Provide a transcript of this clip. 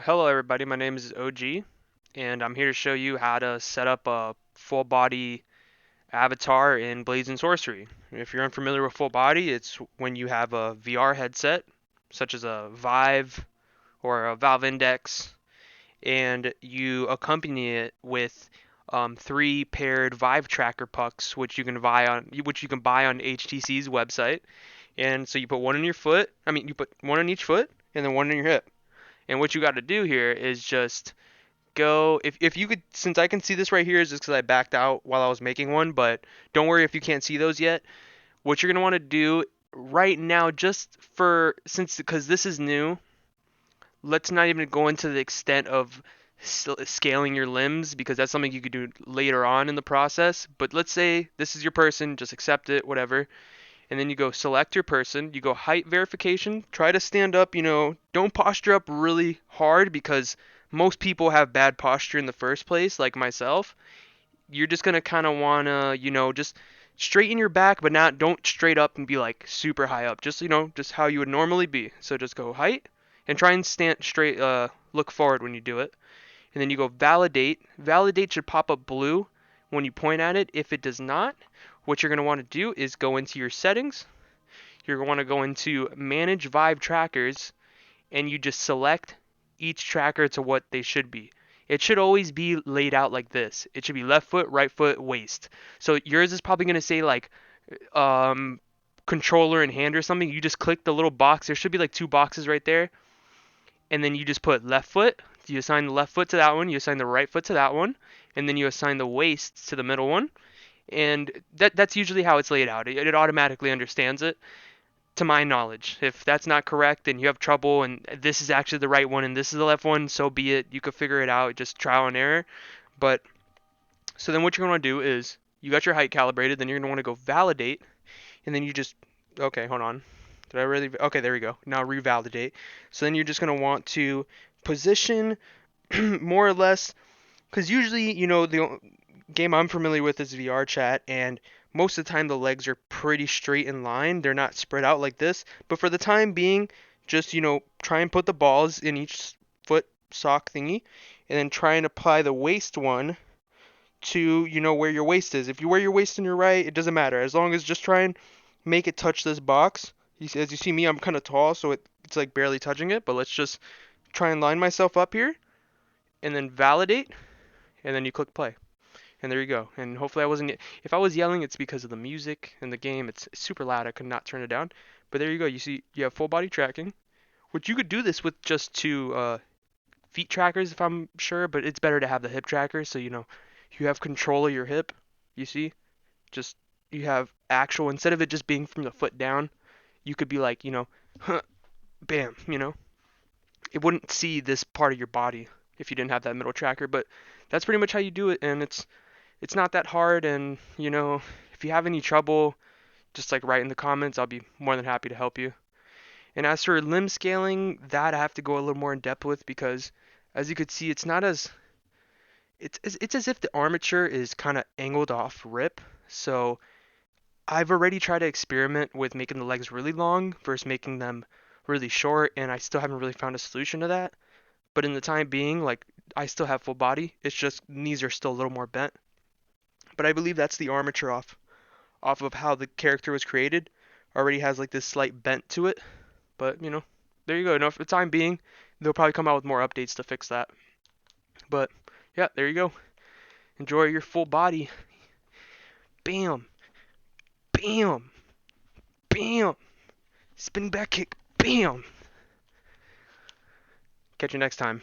Hello everybody, my name is OG and I'm here to show you how to set up a full body avatar in Blades and Sorcery. If you're unfamiliar with full body, it's when you have a VR headset such as a Vive or a Valve Index and you accompany it with three paired Vive tracker pucks which you can buy on HTC's website. And so you put one on your foot, you put one on each foot and then one on your hip. And what you got to do here is just go if you could, since I can see this right here is just because I backed out while I was making one, but don't worry if you can't see those yet. What you're gonna want to do right now, just for since because this is new, let's not even go into the extent of scaling your limbs because that's something you could do later on in the process. But let's say this is your person, just accept it, whatever. And then you go select your person, you go height verification, try to stand up, don't posture up really hard because most people have bad posture in the first place, like myself. You're just gonna kind of wanna, just straighten your back, but not don't straight up and be like super high up. Just just how you would normally be. So just go height and try and stand straight. Look forward when you do it, and then you go validate. Validate should pop up blue when you point at it. If it does not, what you're gonna want to do is go into your settings. You're going to want to go into manage Vive trackers and you just select each tracker to what they should be. It should always be laid out like this. It should be left foot, right foot, waist. So yours is probably going to say like um, controller and hand or something. You just click the little box. There should be like two boxes right there. And then you just put left foot. You assign the left foot to that one. You assign the right foot to that one. And then you assign the waist to the middle one. And that's usually how it's laid out. It automatically understands it to my knowledge. If that's not correct and you have trouble and this is actually the right one and this is the left one, so be it. You could figure it out, just trial and error. But so then what you're going to do is you got your height calibrated, then you're going to want to go validate, and then you just, okay, hold on. Did I really? Okay, there we go. Now revalidate. So then you're just going to want to position more or less, because usually, the game I'm familiar with is VR chat, and most of the time the legs are pretty straight in line. They're not spread out like this. But for the time being, just, try and put the balls in each foot sock thingy, and then try and apply the waist one to, where your waist is. If you wear your waist on your right, it doesn't matter. As long as just try and make it touch this box. As you see me, I'm kind of tall, so it's like barely touching it. But let's just try and line myself up here, and then validate, and then you click play. And there you go. And hopefully I wasn't. If I was yelling, it's because of the music in the game. It's super loud. I could not turn it down. But there you go. You see, you have full body tracking, which you could do this with just two feet trackers, if I'm sure. But it's better to have the hip tracker, so you have control of your hip. You see, just you have actual instead of it just being from the foot down. You could be like, huh, bam. It wouldn't see this part of your body if you didn't have that middle tracker. But that's pretty much how you do it, and it's not that hard. And if you have any trouble, just like write in the comments. I'll be more than happy to help you. And as for limb scaling, that I have to go a little more in depth with because as you could see, it's not as it's as if the armature is kind of angled off rip. So I've already tried to experiment with making the legs really long versus making them really short, and I still haven't really found a solution to that. But in the time being, like, I still have full body. It's just knees are still a little more bent. But I believe that's the armature off of how the character was created. Already has like this slight bent to it. But there you go. For the time being, they'll probably come out with more updates to fix that. But yeah, there you go. Enjoy your full body. Bam, bam, bam. Spin back kick. Bam. Catch you next time.